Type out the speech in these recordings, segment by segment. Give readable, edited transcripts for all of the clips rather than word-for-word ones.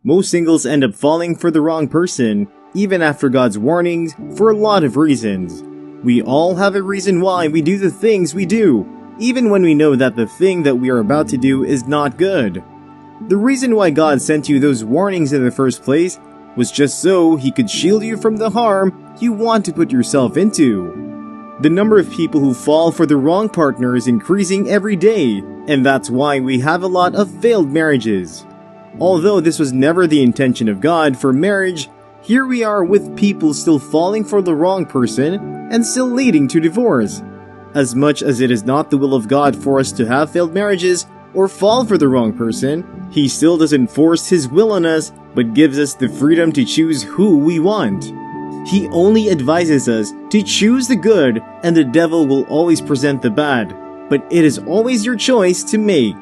Most singles end up falling for the wrong person, even after God's warnings, for a lot of reasons. We all have a reason why we do the things we do, even when we know that the thing that we are about to do is not good. The reason why God sent you those warnings in the first place was just so He could shield you from the harm you want to put yourself into. The number of people who fall for the wrong partner is increasing every day, and that's why we have a lot of failed marriages. Although this was never the intention of God for marriage, here we are with people still falling for the wrong person and still leading to divorce. As much as it is not the will of God for us to have failed marriages or fall for the wrong person, He still doesn't force His will on us, but gives us the freedom to choose who we want. He only advises us to choose the good, and the devil will always present the bad, but it is always your choice to make.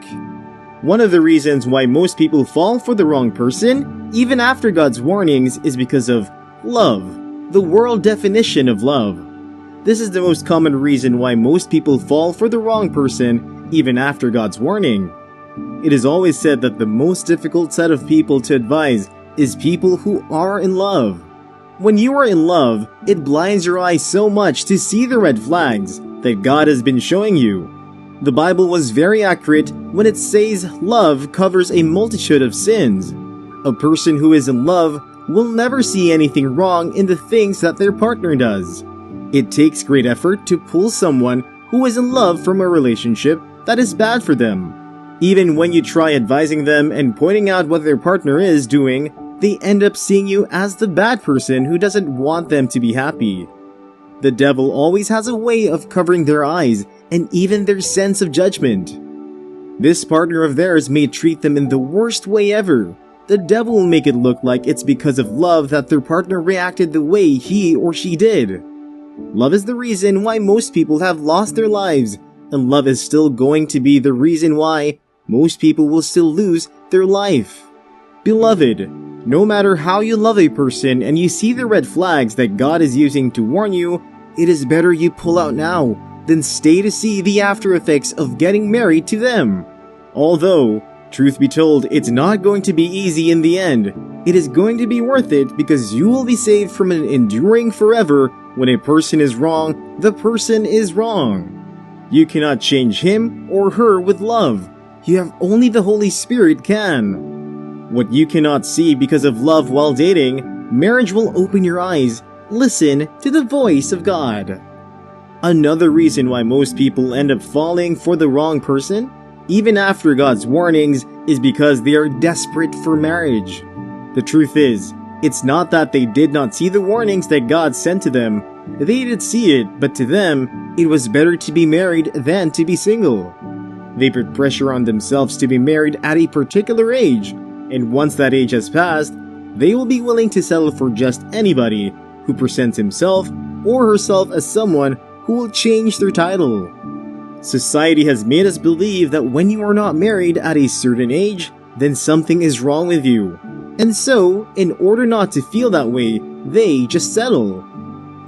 One of the reasons why most people fall for the wrong person, even after God's warnings, is because of love, the world definition of love. This is the most common reason why most people fall for the wrong person, even after God's warning. It is always said that the most difficult set of people to advise is people who are in love. When you are in love, it blinds your eyes so much to see the red flags that God has been showing you. The Bible was very accurate when it says love covers a multitude of sins. A person who is in love will never see anything wrong in the things that their partner does. It takes great effort to pull someone who is in love from a relationship that is bad for them. Even when you try advising them and pointing out what their partner is doing, they end up seeing you as the bad person who doesn't want them to be happy. The devil always has a way of covering their eyes and even their sense of judgment. This partner of theirs may treat them in the worst way ever. The devil will make it look like it's because of love that their partner reacted the way he or she did. Love is the reason why most people have lost their lives, and love is still going to be the reason why most people will still lose their life. Beloved, no matter how you love a person and you see the red flags that God is using to warn you, it is better you pull out now than stay to see the after effects of getting married to them. Although, truth be told, it's not going to be easy in the end. It is going to be worth it because you will be saved from an enduring forever. When a person is wrong, the person is wrong. You cannot change him or her with love. You have only the Holy Spirit can. What you cannot see because of love while dating, marriage will open your eyes. Listen to the voice of God. Another reason why most people end up falling for the wrong person, even after God's warnings, is because they are desperate for marriage. The truth is, it's not that they did not see the warnings that God sent to them. They did see it, but to them, it was better to be married than to be single. They put pressure on themselves to be married at a particular age, and once that age has passed, they will be willing to settle for just anybody who presents himself or herself as someone who will change their title. Society has made us believe that when you are not married at a certain age, then something is wrong with you. And so, in order not to feel that way, they just settle.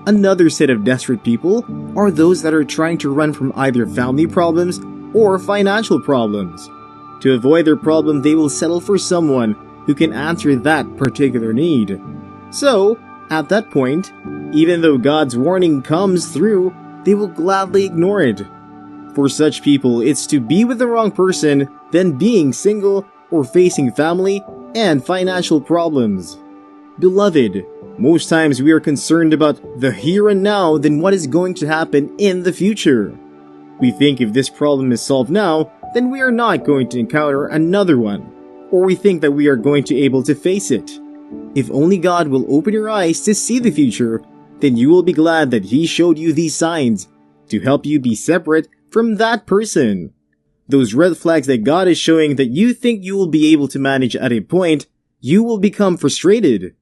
Another set of desperate people are those that are trying to run from either family problems or financial problems. To avoid their problem, they will settle for someone who can answer that particular need. So, at that point, even though God's warning comes through, they will gladly ignore it. For such people, it's to be with the wrong person than being single or facing family and financial problems. Beloved, most times we are concerned about the here and now than what is going to happen in the future. We think if this problem is solved now, then we are not going to encounter another one, or we think that we are going to be able to face it. If only God will open your eyes to see the future, then you will be glad that He showed you these signs to help you be separate from that person. Those red flags that God is showing that you think you will be able to manage at a point, you will become frustrated.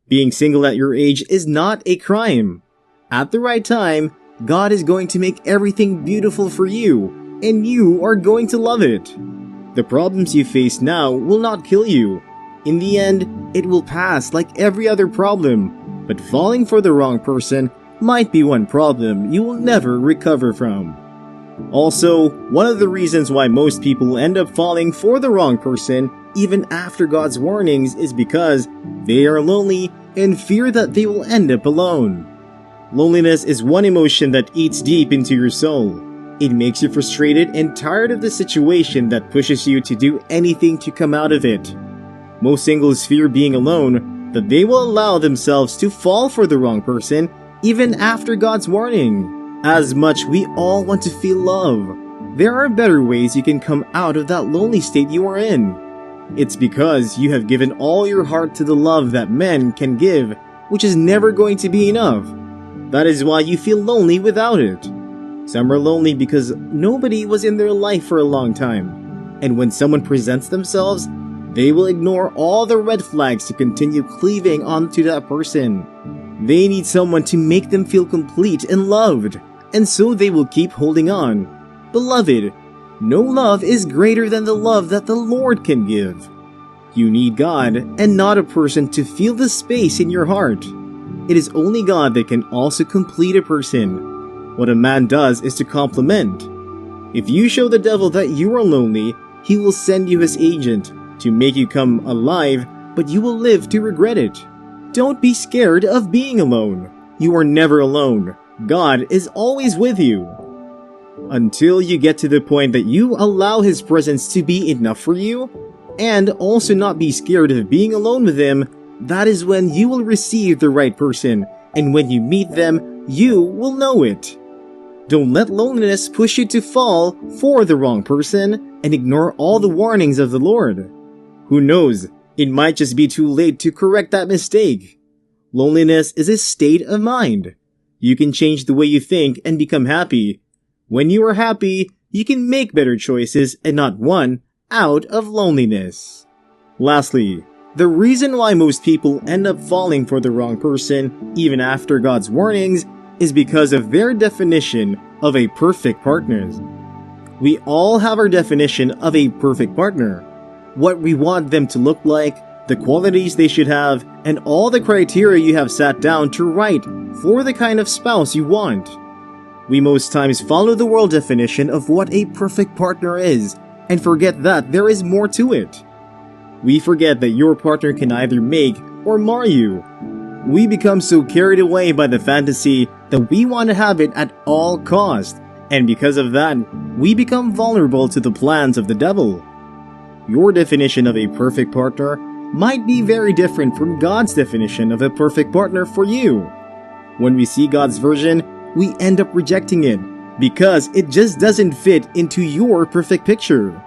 Being single at your age is not a crime. At the right time, God is going to make everything beautiful for you, and you are going to love it. The problems you face now will not kill you. In the end, it will pass like every other problem, but falling for the wrong person might be one problem you will never recover from. Also, one of the reasons why most people end up falling for the wrong person, even after God's warnings, is because they are lonely and fear that they will end up alone. Loneliness is one emotion that eats deep into your soul. It makes you frustrated and tired of the situation that pushes you to do anything to come out of it. Most singles fear being alone, that they will allow themselves to fall for the wrong person even after God's warning. As much we all want to feel love, there are better ways you can come out of that lonely state you are in. It's because you have given all your heart to the love that men can give, which is never going to be enough. That is why you feel lonely without it. Some are lonely because nobody was in their life for a long time, and when someone presents themselves, they will ignore all the red flags to continue cleaving onto that person. They need someone to make them feel complete and loved, and so they will keep holding on. Beloved, no love is greater than the love that the Lord can give. You need God and not a person to fill the space in your heart. It is only God that can also complete a person. What a man does is to complement. If you show the devil that you are lonely, he will send you his agent to make you come alive, but you will live to regret it. Don't be scared of being alone. You are never alone. God is always with you. Until you get to the point that you allow His presence to be enough for you, and also not be scared of being alone with Him, that is when you will receive the right person, and when you meet them, you will know it. Don't let loneliness push you to fall for the wrong person and ignore all the warnings of the Lord. Who knows, it might just be too late to correct that mistake. Loneliness is a state of mind. You can change the way you think and become happy. When you are happy, you can make better choices and not one out of loneliness. Lastly, the reason why most people end up falling for the wrong person, even after God's warnings, is because of their definition of a perfect partner. We all have our definition of a perfect partner. What we want them to look like, the qualities they should have, and all the criteria you have sat down to write for the kind of spouse you want. We most times follow the world definition of what a perfect partner is, and forget that there is more to it. We forget that your partner can either make or mar you. We become so carried away by the fantasy that we want to have it at all costs, and because of that, we become vulnerable to the plans of the devil. Your definition of a perfect partner might be very different from God's definition of a perfect partner for you. When we see God's version, we end up rejecting it because it just doesn't fit into your perfect picture.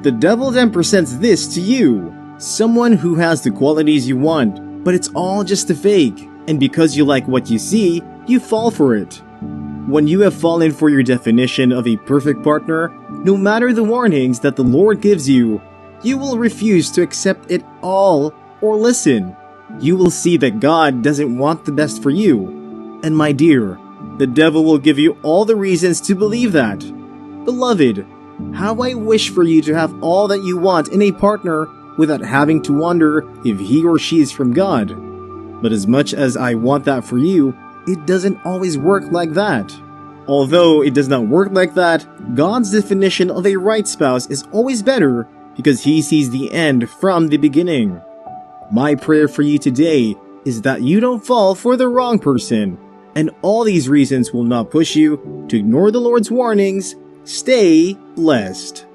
The devil then presents this to you, someone who has the qualities you want, but it's all just a fake, and because you like what you see, you fall for it. When you have fallen for your definition of a perfect partner, no matter the warnings that the Lord gives you, you will refuse to accept it all or listen. You will see that God doesn't want the best for you. And my dear, the devil will give you all the reasons to believe that. Beloved, how I wish for you to have all that you want in a partner without having to wonder if he or she is from God. But as much as I want that for you, it doesn't always work like that. Although it does not work like that, God's definition of a right spouse is always better because He sees the end from the beginning. My prayer for you today is that you don't fall for the wrong person, and all these reasons will not push you to ignore the Lord's warnings. Stay blessed.